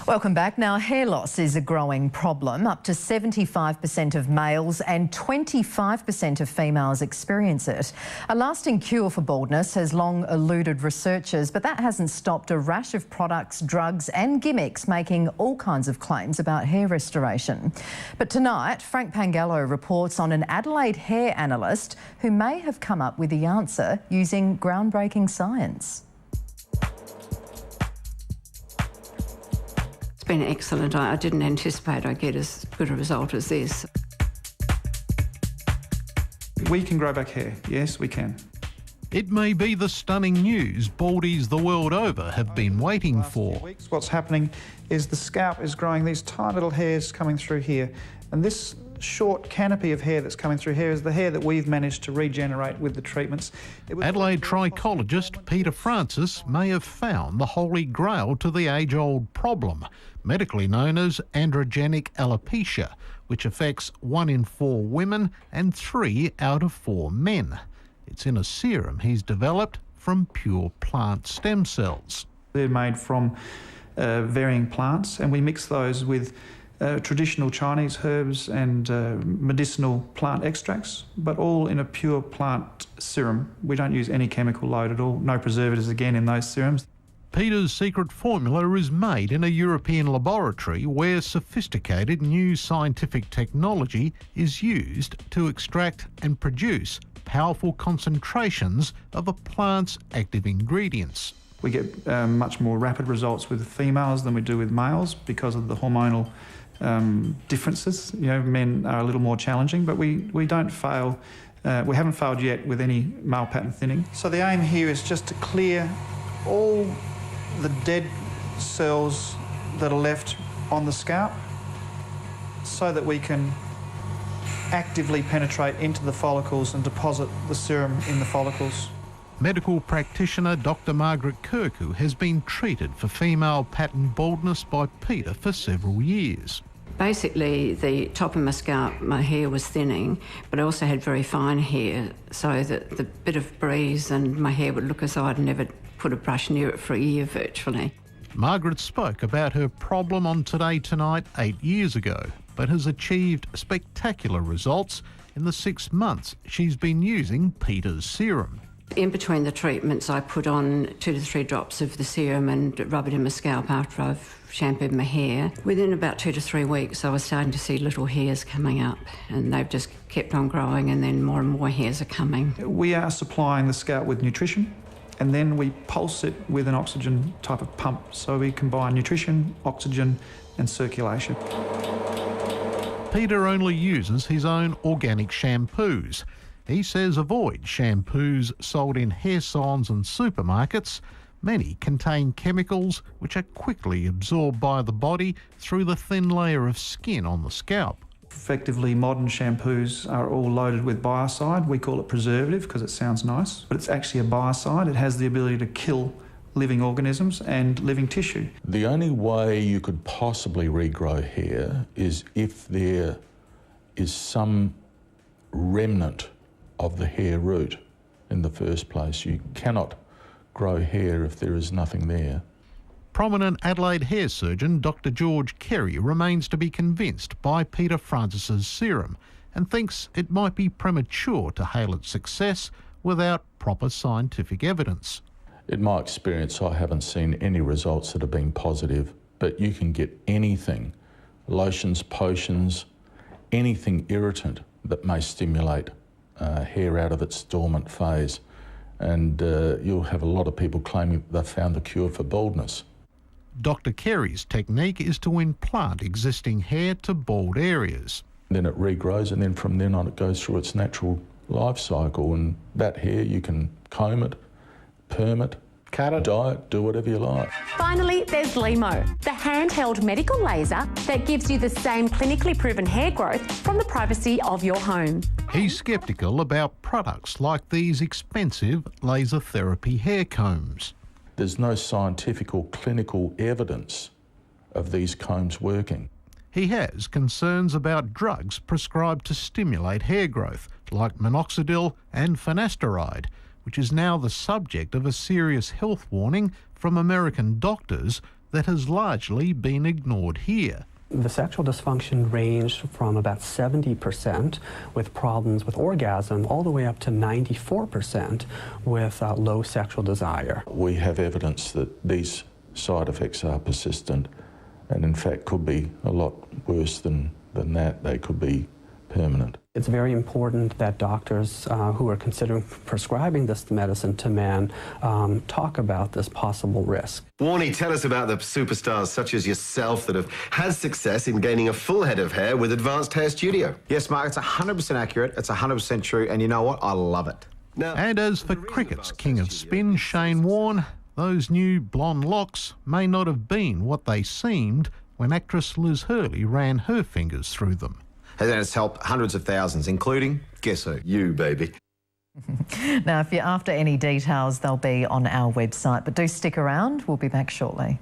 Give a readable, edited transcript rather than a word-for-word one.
Welcome back. Now, hair loss is a growing problem. Up to 75% of males and 25% of females experience it. A lasting cure for baldness has long eluded researchers, but that hasn't stopped a rash of products, drugs and gimmicks making all kinds of claims about hair restoration. But tonight, Frank Pangallo reports on an Adelaide hair analyst who may have come up with the answer using groundbreaking science. It's been excellent. I didn't anticipate I'd get as good a result as this. We can grow back hair. Yes, we can. It may be the stunning news baldies the world over have been waiting for. What's happening is the scalp is growing these tiny little hairs coming through here, and this short canopy of hair that's coming through here is the hair that we've managed to regenerate with the treatments. Adelaide trichologist Peter Francis may have found the holy grail to the age-old problem, medically known as androgenic alopecia, which affects 1 in 4 women and 3 out of 4 men. It's in a serum he's developed from pure plant stem cells. They're made from varying plants, and we mix those with traditional Chinese herbs and medicinal plant extracts, but all in a pure plant serum. We don't use any chemical load at all, no preservatives again in those serums. Peter's secret formula is made in a European laboratory where sophisticated new scientific technology is used to extract and produce powerful concentrations of a plant's active ingredients. We get much more rapid results with females than we do with males because of the hormonal differences. You know, men are a little more challenging, but we don't fail. We haven't failed yet with any male pattern thinning. So the aim here is just to clear all the dead cells that are left on the scalp so that we can actively penetrate into the follicles and deposit the serum in the follicles. Medical practitioner Dr. Margaret Kirku has been treated for female pattern baldness by Peter for several years. Basically, the top of my scalp, my hair was thinning, but I also had very fine hair, so that the bit of breeze and my hair would look as though I'd never put a brush near it for a year virtually. Margaret spoke about her problem on Today Tonight 8 years ago, but has achieved spectacular results in the 6 months she's been using Peter's serum. In between the treatments, I put on 2 to 3 drops of the serum and rub it in my scalp after I've shampooed my hair. Within about 2 to 3 weeks, I was starting to see little hairs coming up, and they've just kept on growing, and then more and more hairs are coming. We are supplying the scalp with nutrition, and then we pulse it with an oxygen type of pump. So we combine nutrition, oxygen and circulation. Peter only uses his own organic shampoos. He says avoid shampoos sold in hair salons and supermarkets. Many contain chemicals which are quickly absorbed by the body through the thin layer of skin on the scalp. Effectively, modern shampoos are all loaded with biocide. We call it preservative because it sounds nice, but it's actually a biocide. It has the ability to kill living organisms and living tissue. The only way you could possibly regrow hair is if there is some remnant of the hair root in the first place. You cannot grow hair if there is nothing there. Prominent Adelaide hair surgeon Dr. George Kerry remains to be convinced by Peter Francis's serum and thinks it might be premature to hail its success without proper scientific evidence. In my experience, I haven't seen any results that have been positive, but you can get anything, lotions, potions, anything irritant that may stimulate hair out of its dormant phase, and you'll have a lot of people claiming they've found the cure for baldness. Dr. Kerry's technique is to implant existing hair to bald areas. Then it regrows, and then from then on it goes through its natural life cycle, and that hair you can comb it, perm it, cut it, dye it, do whatever you like. Finally, there's Limo, the handheld medical laser that gives you the same clinically proven hair growth from the privacy of your home. He's sceptical about products like these expensive laser therapy hair combs. There's no scientific or clinical evidence of these combs working. He has concerns about drugs prescribed to stimulate hair growth, like minoxidil and finasteride, which is now the subject of a serious health warning from American doctors that has largely been ignored here. The sexual dysfunction ranged from about 70% with problems with orgasm all the way up to 94% with low sexual desire. We have evidence that these side effects are persistent and in fact could be a lot worse than that. They could be permanent. It's very important that doctors who are considering prescribing this medicine to men talk about this possible risk. Warnie, tell us about the superstars such as yourself that have had success in gaining a full head of hair with Advanced Hair Studio. Yes, Mark, it's 100% accurate, it's 100% true, and you know what? I love it. Now, And as for cricket's king of spin, Shane Warne, those new blonde locks may not have been what they seemed when actress Liz Hurley ran her fingers through them. And it's helped hundreds of thousands, including, guess who? you, baby. Now, if you're after any details, they'll be on our website. But do stick around. We'll be back shortly.